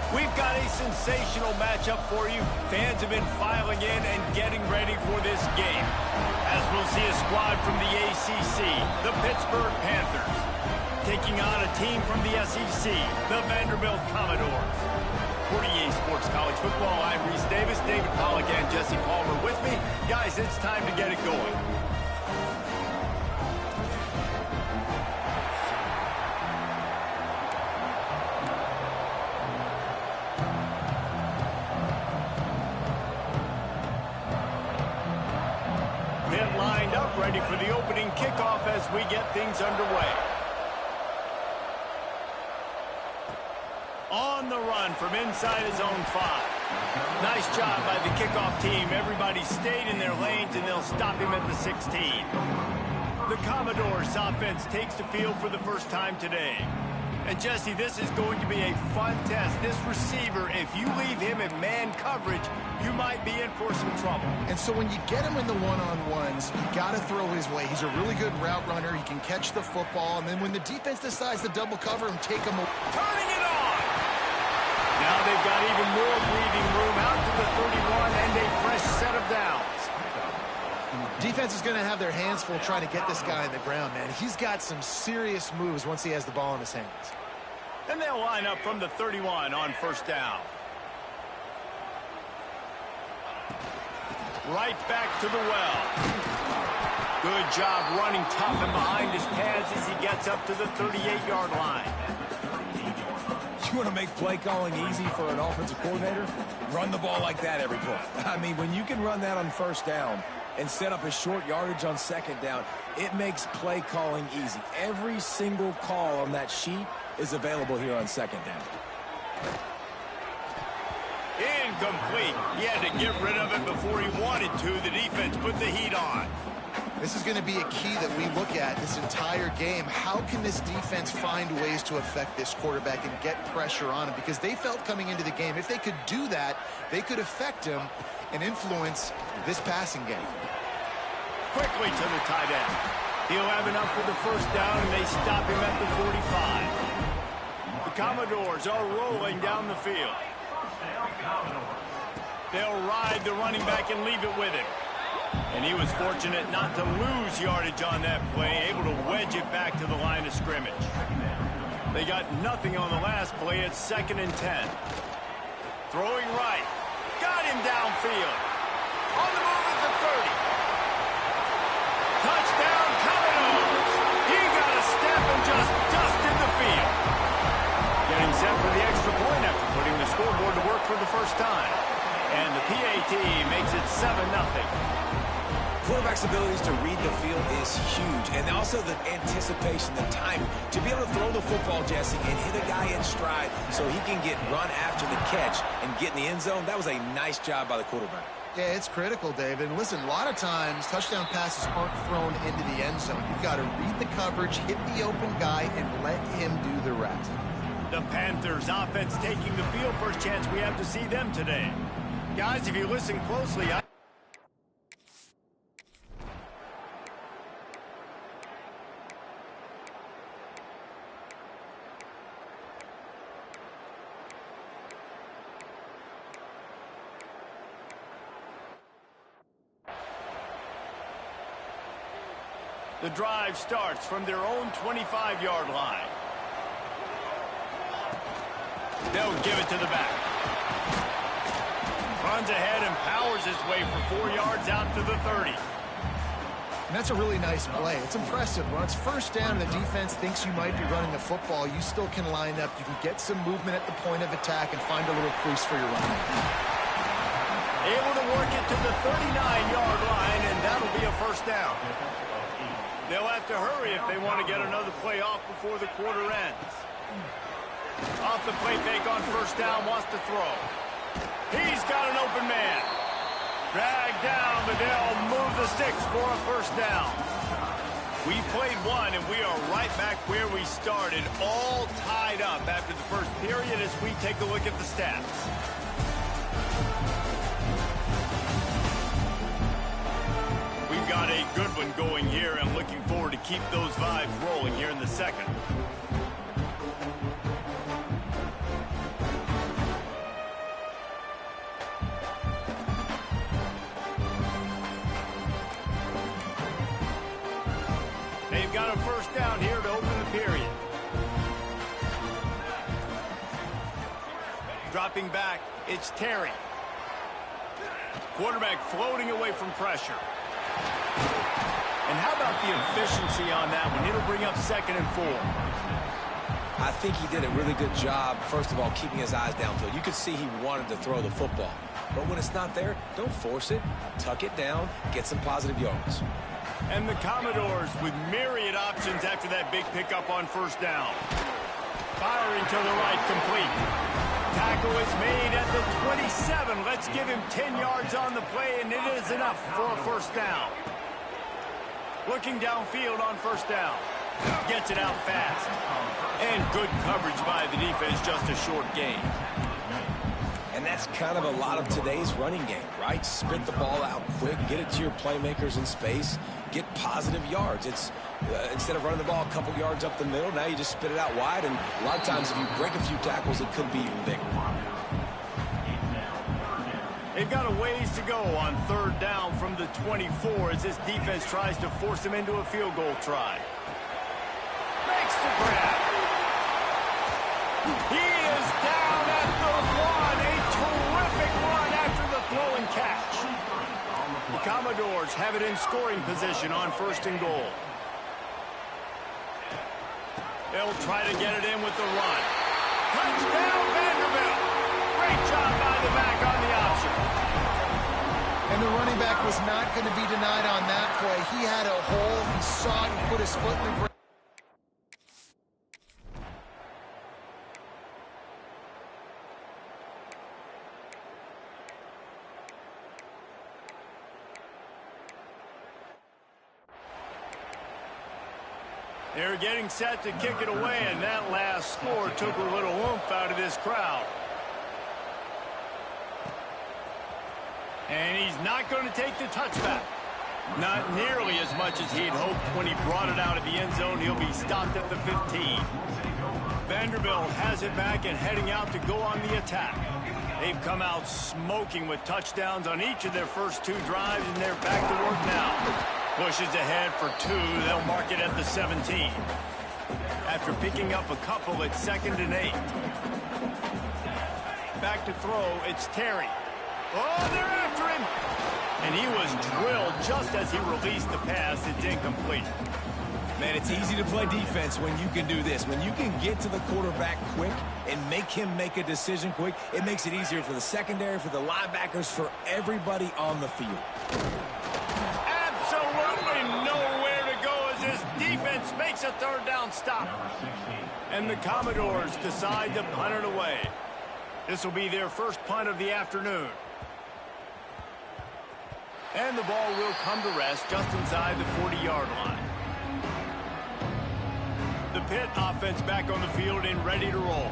We've got a sensational matchup for you. Fans have been filing in and getting ready for this game. As we'll see a squad from the ACC, the Pittsburgh Panthers, taking on a team from the SEC, the Vanderbilt Commodores. For EA Sports College Football, I'm Reese Davis, David Pollack, and Jesse Palmer with me. Guys, it's time to get it going. Lined up, ready for the opening kickoff as we get things underway. On the run from inside his own 5. Nice job by the kickoff team. Everybody stayed in their lanes, and they'll stop him at the 16. The Commodores offense takes the field for the first time today. And Jesse, this is going to be a fun test. This receiver, if you leave him in man coverage, you might be in for some trouble. And so when you get him in the one-on-ones, you got to throw his way. He's a really good route runner. He can catch the football. And then when the defense decides to double cover him, take him away. Turning it on! Now they've got even more breathing room out to the 31 and a fresh set of downs. Defense is going to have their hands full trying to get this guy on the ground, man. He's got some serious moves once he has the ball in his hands. And they'll line up from the 31 on first down. Right back to the well. Good job running tough and behind his pads as he gets up to the 38-yard line. You want to make play calling easy for an offensive coordinator? Run the ball like that every play. I mean, when you can run that on first down and set up a short yardage on second down, it makes play calling easy. Every single call on that sheet is available here on second down. Incomplete. He had to get rid of it before he wanted to. The defense put the heat on. This is going to be a key that we look at this entire game. How can this defense find ways to affect this quarterback and get pressure on him? Because they felt coming into the game, if they could do that, they could affect him and influence this passing game. Quickly to the tight end. He'll have enough for the first down, and they stop him at the 45. The Commodores are rolling down the field. They'll ride the running back and leave it with him. And he was fortunate not to lose yardage on that play, able to wedge it back to the line of scrimmage. They got nothing on the last play. It's 2nd and 10. Throwing right. Got him downfield. On the move at the 30. Touchdown, Commodores. He got a step and just dusted the field. Getting set for the extra point after putting the scoreboard to work for the first time. And the PAT makes it 7-0. Quarterback's abilities to read the field is huge, and also the anticipation, the timing. To be able to throw the football, Jesse, and hit a guy in stride so he can get run after the catch and get in the end zone, that was a nice job by the quarterback. Yeah, it's critical, David. And listen, a lot of times touchdown passes aren't thrown into the end zone. You've got to read the coverage, hit the open guy, and let him do the rest. The Panthers offense taking the field. First chance we have to see them today. Guys, if you listen closely, the drive starts from their own 25-yard line. They'll give it to the back. Runs ahead and powers his way for 4 yards out to the 30. And that's a really nice play. It's impressive. When it's first down and the defense thinks you might be running the football, you still can line up. You can get some movement at the point of attack and find a little crease for your running. Able to work it to the 39-yard line, and that'll be a first down. They'll have to hurry if they want to get another play off before the quarter ends. Off the play fake on first down, wants to throw. He's got an open man. Dragged down, but they'll move the sticks for a first down. We played one, and we are right back where we started, all tied up after the first period as we take a look at the stats. We've got a good one going here, and looking forward to keep those vibes rolling here in the second. first down here to open the period. Dropping back, it's Terry. Quarterback floating away from pressure. And how about the efficiency on that one? It'll bring up 2nd and 4. I think he did a really good job, first of all, keeping his eyes downfield. You could see he wanted to throw the football. But when it's not there, don't force it. Tuck it down, get some positive yards. And the Commodores with myriad options after that big pickup on first down. Firing to the right, complete. Tackle is made at the 27. Let's give him 10 yards on the play, and it is enough for a first down. Looking downfield on first down. Gets it out fast. And good coverage by the defense, just a short gain. And that's kind of a lot of today's running game, right? Spit the ball out quick, get it to your playmakers in space, get positive yards. It's instead of running the ball a couple yards up the middle, now you just spit it out wide, and a lot of times if you break a few tackles, it could be even bigger. They've got a ways to go on third down from the 24 as this defense tries to force them into a field goal try. Makes the grab. He is down at the 1. A terrific run after the throw and catch. The Commodores have it in scoring position on 1st and goal. They'll try to get it in with the run. Touchdown, Vanderbilt. Great job by the back on the option. And the running back was not going to be denied on that play. He had a hole. He saw it and put his foot in the ground. They're getting set to kick it away, and that last score took a little oomph out of this crowd. And he's not going to take the touchback. Not nearly as much as he'd hoped when he brought it out of the end zone. He'll be stopped at the 15. Vanderbilt has it back and heading out to go on the attack. They've come out smoking with touchdowns on each of their first 2 drives, and they're back to work now. Pushes ahead for 2. They'll mark it at the 17. After picking up a couple, it's 2nd and 8. Back to throw, it's Terry. Oh, they're after him. And he was drilled just as he released the pass. It's incomplete. Man, it's easy to play defense when you can do this. When you can get to the quarterback quick and make him make a decision quick, it makes it easier for the secondary, for the linebackers, for everybody on the field. Absolutely nowhere to go as this defense makes a third down stop. And the Commodores decide to punt it away. This will be their first punt of the afternoon. And the ball will come to rest just inside the 40-yard line. The Pitt offense back on the field and ready to roll.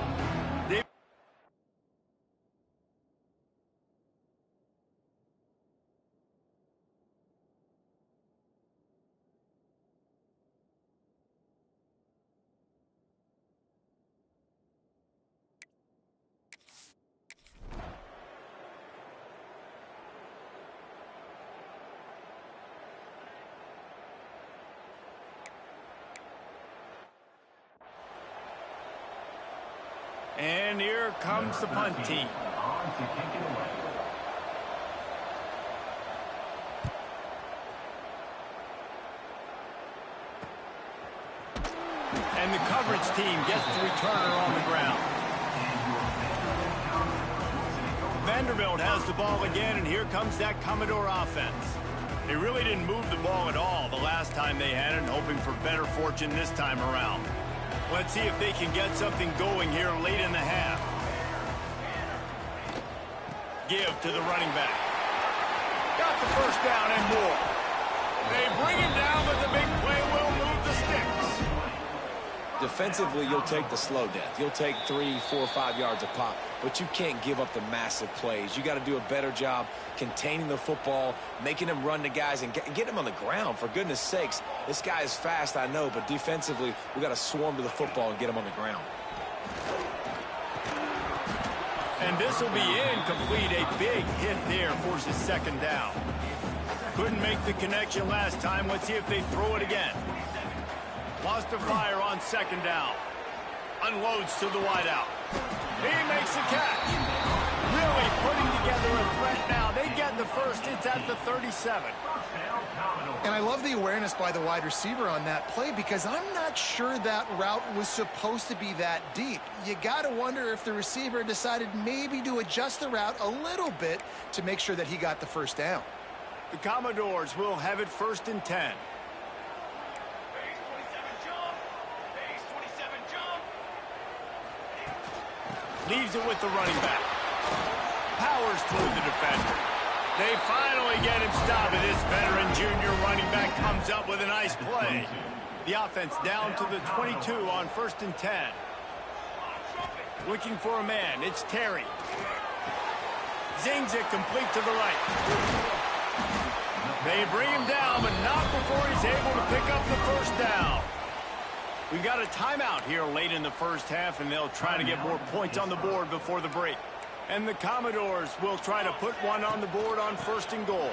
And here comes the punt team. And the coverage team gets the returner on the ground. Vanderbilt has the ball again, and here comes that Commodore offense. They really didn't move the ball at all the last time they had it, hoping for better fortune this time around. Let's see if they can get something going here late in the half. Give to the running back. Got the first down and more. They bring him down, but the big play will move the sticks. Defensively, you'll take the slow death. You'll take 3, 4, 5 yards a pop, but you can't give up the massive plays. You got to do a better job containing the football, making them run the guys, and get them on the ground. For goodness sakes, this guy is fast, I know, but defensively, we got to swarm to the football and get him on the ground. And this will be incomplete. A big hit there forces second down. Couldn't make the connection last time. Let's see if they throw it again. Wants to fire on second down. Unloads to the wideout. He makes the catch. Really putting together a threat now. They get the first. It's at the 37. And I love the awareness by the wide receiver on that play because I'm not sure that route was supposed to be that deep. You got to wonder if the receiver decided maybe to adjust the route a little bit to make sure that he got the first down. The Commodores will have it 1st and 10. Leaves it with the running back. Powers through the defender. They finally get him stopped, and this veteran junior running back comes up with a nice play. The offense down to the 22 on 1st and 10. Looking for a man. It's Terry. Zings it complete to the right. They bring him down, but not before he's able to pick up the first down. We've got a timeout here late in the first half, and they'll try to get more points on the board before the break. And the Commodores will try to put one on the board on 1st and goal.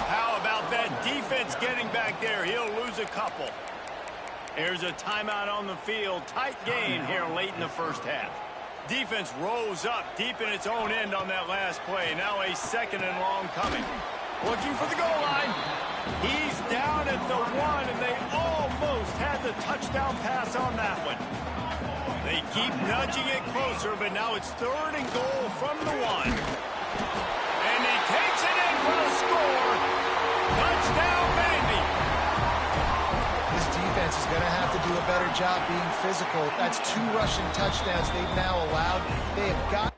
How about that defense getting back there? He'll lose a couple. There's a timeout on the field. Tight game here late in the first half. Defense rose up deep in its own end on that last play. Now a 2nd and long coming. Looking for the goal line. He's down at the 1, and they almost had the touchdown pass on that one. They keep nudging it closer, but now it's 3rd and goal from the 1. And he takes it in for the score. Touchdown, baby. This defense is going to have to do a better job being physical. That's 2 rushing touchdowns they've now allowed. They have got...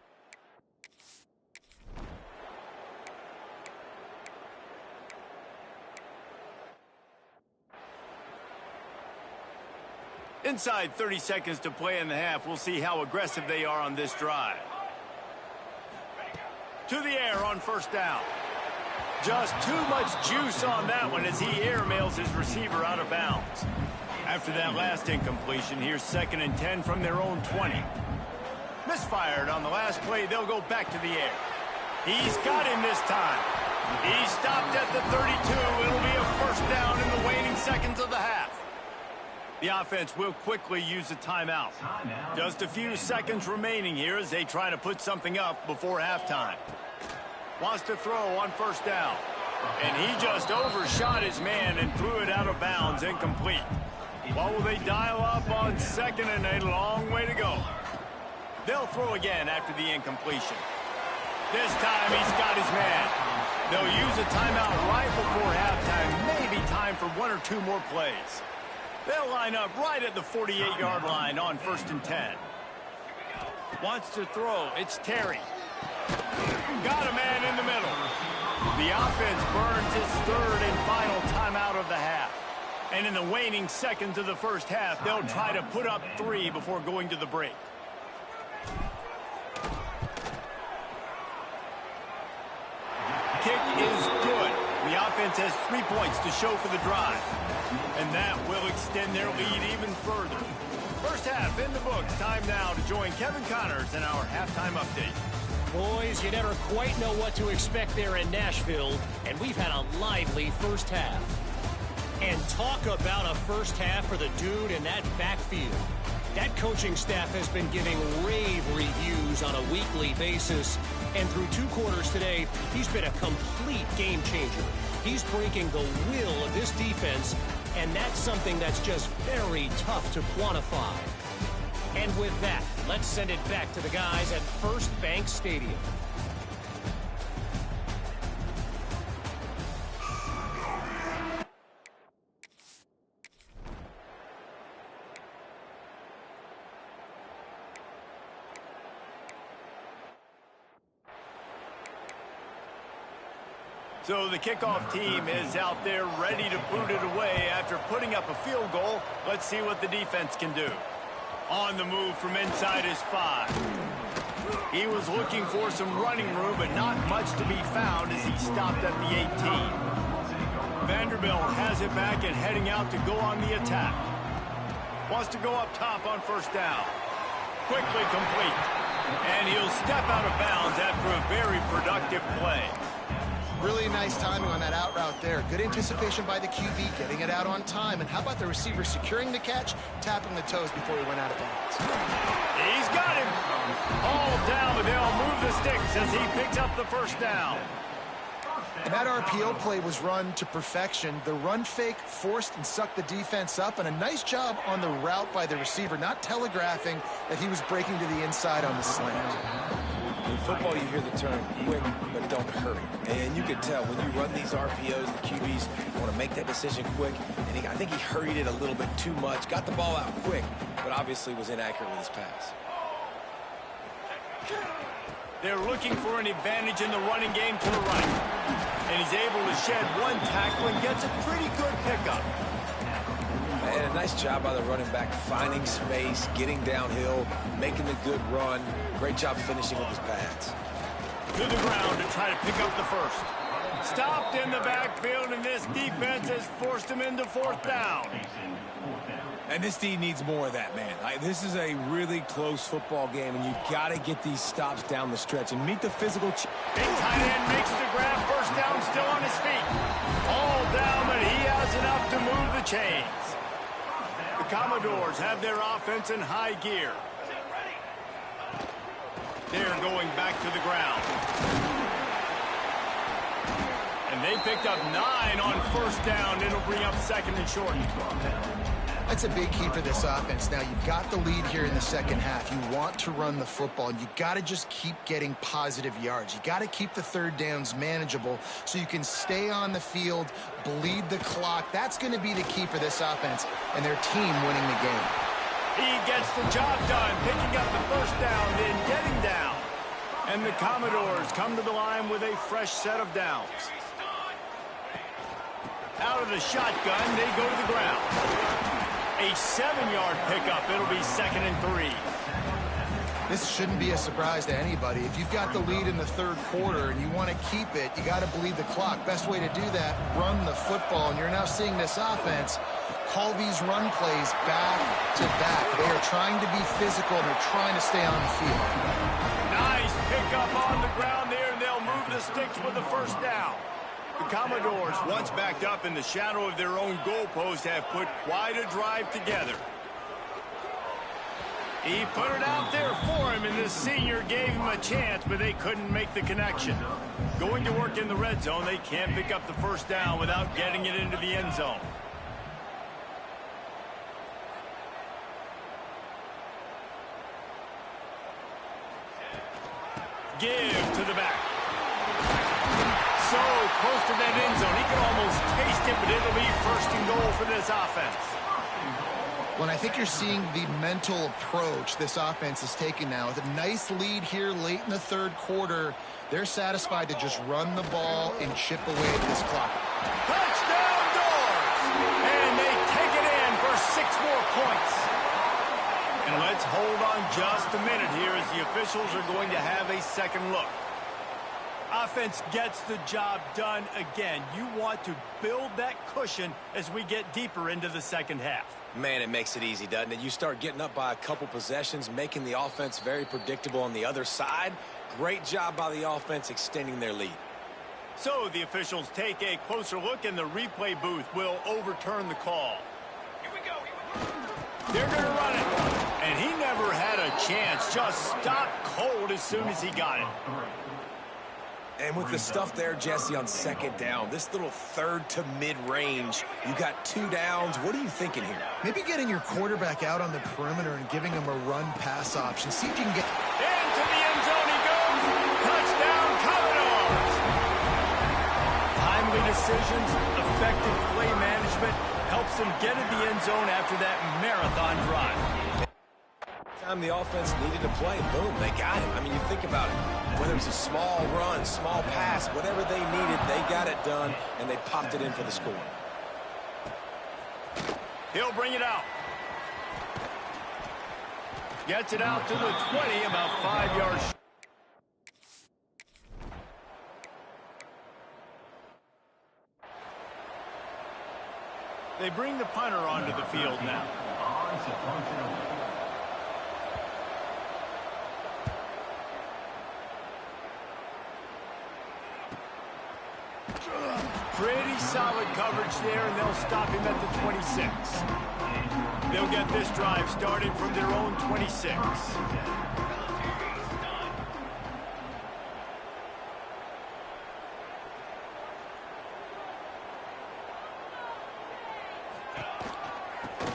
Inside 30 seconds to play in the half. We'll see how aggressive they are on this drive. To the air on 1st down. Just too much juice on that one as he airmails his receiver out of bounds. After that last incompletion, here's 2nd and 10 from their own 20. Misfired on the last play. They'll go back to the air. He's got him this time. He stopped at the 32. It'll be a 1st down in the waning seconds of the half. The offense will quickly use a timeout. Just a few seconds remaining here as they try to put something up before halftime. Wants to throw on 1st down. And he just overshot his man and threw it out of bounds, incomplete. What will they dial up on 2nd and a long way to go? They'll throw again after the incompletion. This time he's got his man. They'll use a timeout right before halftime. Maybe time for 1 or 2 more plays. They'll line up right at the 48-yard line on 1st and 10. Wants to throw. It's Terry. Got a man in the middle. The offense burns its 3rd and final timeout of the half. And in the waning seconds of the first half, they'll try to put up 3 before going to the break. Kick is good. The offense has 3 points to show for the drive. And that will extend their lead even further. First half in the books. Time now to join Kevin Connors in our halftime update. Boys, you never quite know what to expect there in Nashville, and we've had a lively first half. And talk about a first half for the dude in that backfield. That coaching staff has been giving rave reviews on a weekly basis, and through 2 quarters today, he's been a complete game changer. He's breaking the will of this defense, and that's something that's just very tough to quantify. And with that, let's send it back to the guys at First Bank Stadium. So the kickoff team is out there ready to boot it away after putting up a field goal. Let's see what the defense can do. On the move from inside his 5. He was looking for some running room, but not much to be found as he stopped at the 18. Vanderbilt has it back and heading out to go on the attack. Wants to go up top on 1st down. Quickly complete. And he'll step out of bounds after a very productive play. Really nice timing on that out route there. Good anticipation by the QB, getting it out on time. And how about the receiver securing the catch, tapping the toes before he went out of bounds? He's got him. All down, but they'll move the sticks as he picks up the first down. And that RPO play was run to perfection. The run fake forced and sucked the defense up, and a nice job on the route by the receiver, not telegraphing that he was breaking to the inside on the slant. In football, you hear the term quick, but don't hurry. And you can tell when you run these RPOs, the QBs want to make that decision quick. And I think he hurried it a little bit too much, got the ball out quick, but obviously was inaccurate with his pass. They're looking for an advantage in the running game to the right. And he's able to shed one tackle and gets a pretty good pickup. And a nice job by the running back, finding space, getting downhill, making a good run. Great job finishing with his pads. To the ground to try to pick up the first. Stopped in the backfield, and this defense has forced him into fourth down. And this D needs more of that, man. This is a really close football game, and you've got to get these stops down the stretch and meet the physical. Big tight end makes the grab. First down, still on his feet. All down, but he has enough to move the chains. The Commodores have their offense in high gear. They're going back to the ground. And they picked up 9 on first down. It'll bring up second and short. That's a big key for this offense. Now, you've got the lead here in the second half. You want to run the football, and you got to just keep getting positive yards. You got to keep the third downs manageable so you can stay on the field, bleed the clock. That's going to be the key for this offense and their team winning the game. He gets the job done, picking up the first down, then getting down. And the Commodores come to the line with a fresh set of downs. Out of the shotgun, they go to the ground. A 7-yard pickup. It'll be second and 3. This shouldn't be a surprise to anybody. If you've got the lead in the third quarter and you want to keep it, you got to bleed the clock. Best way to do that, run the football. And you're now seeing this offense call these run plays back to back. They are trying to be physical. They're trying to stay on the field. Nice pickup on the ground there, and they'll move the sticks with the first down. The Commodores, once backed up in the shadow of their own goalpost, have put quite a drive together. He put it out there for him, and the senior gave him a chance, but they couldn't make the connection. Going to work in the red zone, they can't pick up the first down without getting it into the end zone. Give to the back. So close to that end zone. He can almost taste it, but it'll be first and goal for this offense. Well, I think you're seeing the mental approach this offense is taking now. With a nice lead here late in the third quarter, they're satisfied to just run the ball and chip away at this clock. Touchdown Doors! And they take it in for 6 more points. And let's hold on just a minute here as the officials are going to have a second look. Offense gets the job done again. You want to build that cushion as we get deeper into the second half. Man, it makes it easy, doesn't it? You start getting up by a couple possessions, making the offense very predictable on the other side. Great job by the offense extending their lead. So the officials take a closer look, and the replay booth will overturn the call. Here we go. They're going to run it. And he never had a chance. Just stopped cold as soon as he got it. And with the stuff there, Jesse, on second down, this little third to mid-range, you got 2 downs. What are you thinking here? Maybe getting your quarterback out on the perimeter and giving him a run-pass option. See if you can get... Into the end zone he goes. Touchdown, Commodores. Timely decisions, effective play management helps them get in the end zone after that marathon drive. Time the offense needed to play, boom, they got it. I mean, you think about it. Whether it's a small run, small pass, whatever they needed, they got it done, and they popped it in for the score. He'll bring it out. Gets it out to the 20, about 5 yards. They bring the punter onto the field now. Pretty solid coverage there, and they'll stop him at the 26. They'll get this drive started from their own 26.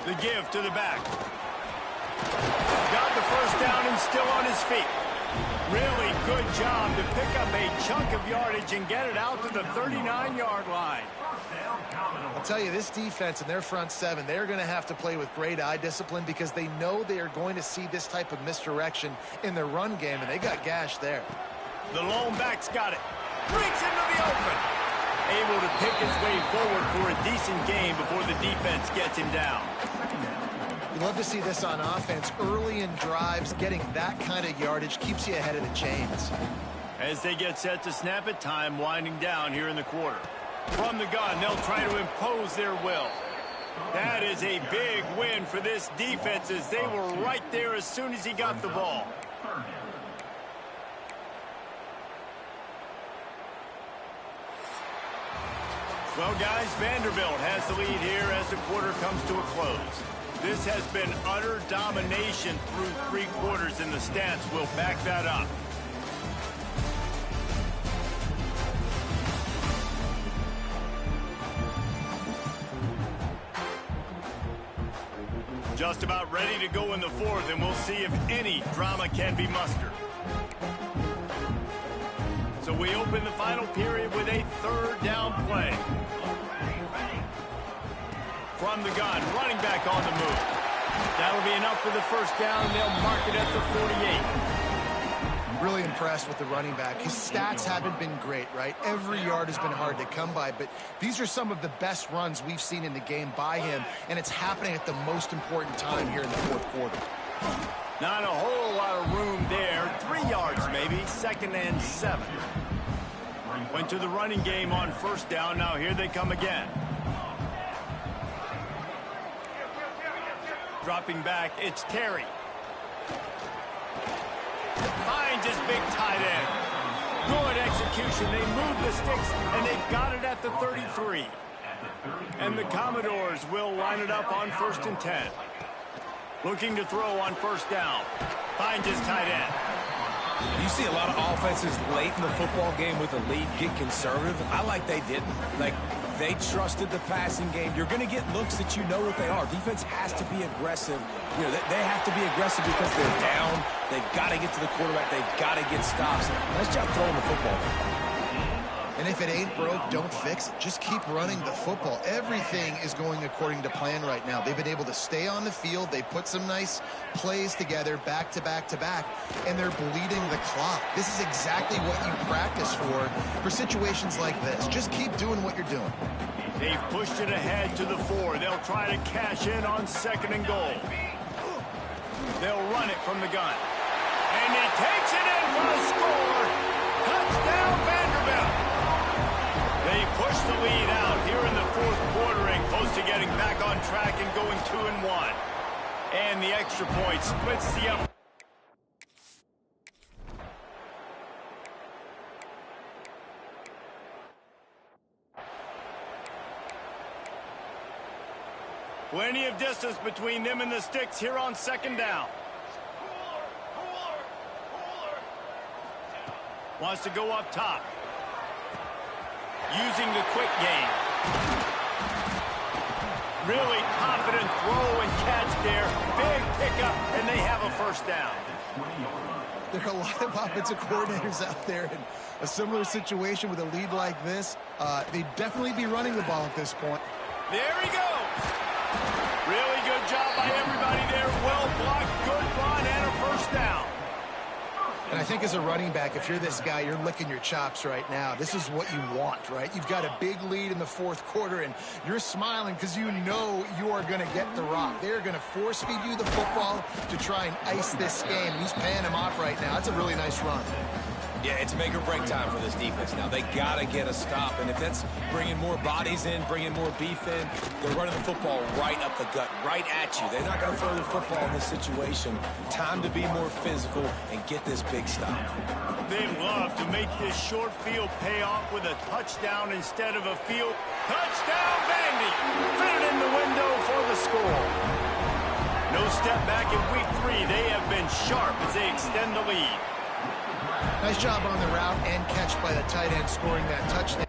The give to the back. Got the first down and still on his feet. Really good job to pick up a chunk of yardage and get it out to the 39-yard line. I'll tell you, this defense and their front seven, they're going to have to play with great eye discipline because they know they are going to see this type of misdirection in their run game, and they got gashed there. The lone back's got it. Breaks into the open. Able to pick his way forward for a decent game before the defense gets him down. You love to see this on offense. Early in drives, getting that kind of yardage keeps you ahead of the chains. As they get set to snap it, time winding down here in the quarter. From the gun, they'll try to impose their will. That is a big win for this defense as they were right there as soon as he got the ball. Well, guys, Vanderbilt has the lead here as the quarter comes to a close. This has been utter domination through 3 quarters, and the stats will back that up. Just about ready to go in the 4th, and we'll see if any drama can be mustered. So we open the final period with a 3rd down play. From the gun, running back on the move. That'll be enough for the first down, and they'll mark it at the 48. Really impressed with the running back. His stats haven't been great, right? Every yard has been hard to come by, but these are some of the best runs we've seen in the game by him, and it's happening at the most important time here in the 4th quarter. Not a whole lot of room there. 3 yards maybe, 2nd and 7. Went to the running game on 1st down. Now here they come again. Dropping back, it's Terry. Finds his big tight end. Good execution. They move the sticks, and they've got it at the 33. And the Commodores will line it up on 1st and 10. Looking to throw on 1st down. Finds his tight end. You see a lot of offenses late in the football game with a lead get conservative. I like they didn't. Like, they trusted the passing game. You're going to get looks that you know what they are. Defense has to be aggressive. You know, they have to be aggressive because they're down. They've got to get to the quarterback. They've got to get stops. Nice job throwing the football. And if it ain't broke, don't fix it. Just keep running the football. Everything is going according to plan right now. They've been able to stay on the field. They put some nice plays together back to back to back, and they're bleeding the clock. This is exactly what you practice for situations like this. Just keep doing what you're doing. They've pushed it ahead to the 4. They'll try to cash in on 2nd and goal. They'll run it from the gun. And he takes it in for a score. Touchdown, Vanderbilt. They push the lead out here in the 4th quarter and close to getting back on track and going 2-1. And the extra point splits the up. Plenty of distance between them and the sticks here on 2nd down. Wants to go up top. Using the quick game. Really confident throw and catch there. Big pickup, and they have a 1st down. There are a lot of offensive coordinators out there in a similar situation with a lead like this. They'd definitely be running the ball at this point. There he goes. Really good job by everybody there. Well blocked, good run, and a 1st down. And I think as a running back, if you're this guy, you're licking your chops right now. This is what you want, right? You've got a big lead in the 4th quarter, and you're smiling because you know you are going to get the rock. They're going to force-feed you the football to try and ice this game. He's paying him off right now. That's a really nice run. Yeah, it's make or break time for this defense now. They got to get a stop, and if that's bringing more bodies in, bringing more beef in, they're running the football right up the gut, right at you. They're not going to throw the football in this situation. Time to be more physical and get this big stop. They'd love to make this short field pay off with a touchdown instead of a field. Touchdown, Vandy! Fit it in the window for the score. No step back in week 3. They have been sharp as they extend the lead. Nice job on the route and catch by the tight end, scoring that touchdown.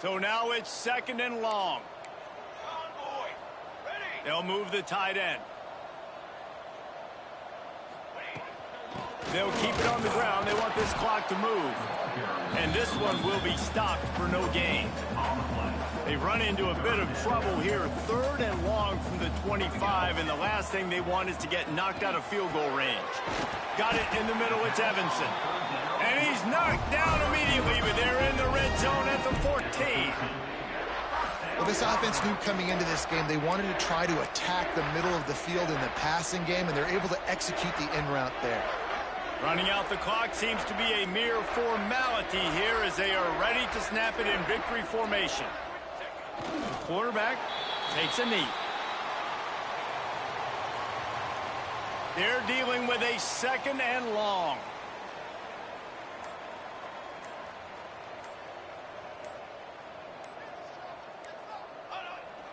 So now it's 2nd and long. They'll move the tight end. They'll keep it on the ground. They want this clock to move. And this one will be stopped for no gain. They run into a bit of trouble here. 3rd and long from the 25, and the last thing they want is to get knocked out of field goal range. Got it in the middle. It's Evanson. And he's knocked down immediately, but they're in the red zone at the 14. Well, this offense knew coming into this game they wanted to try to attack the middle of the field in the passing game, and they're able to execute the in route there. Running out the clock seems to be a mere formality here as they are ready to snap it in victory formation. The quarterback takes a knee. They're dealing with a 2nd and long.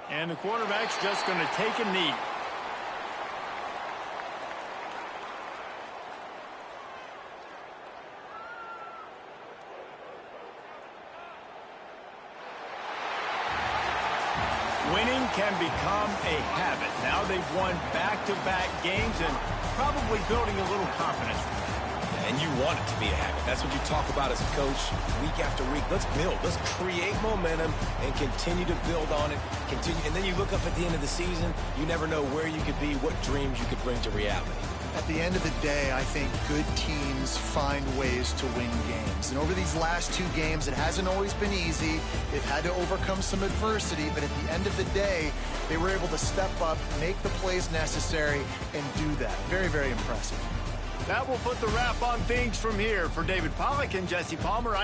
And the quarterback's just going to take a knee. Winning can become a habit. Now they've won back-to-back games and probably building a little confidence. And you want it to be a habit. That's what you talk about as a coach week after week. Let's build. Let's create momentum and continue to build on it. Continue, and then you look up at the end of the season, you never know where you could be, what dreams you could bring to reality. At the end of the day, I think good teams find ways to win games. And over these last 2 games, it hasn't always been easy. They've had to overcome some adversity, but at the end of the day, they were able to step up, make the plays necessary, and do that. Very, very impressive. That will put the wrap on things from here. For David Pollack and Jesse Palmer, I'm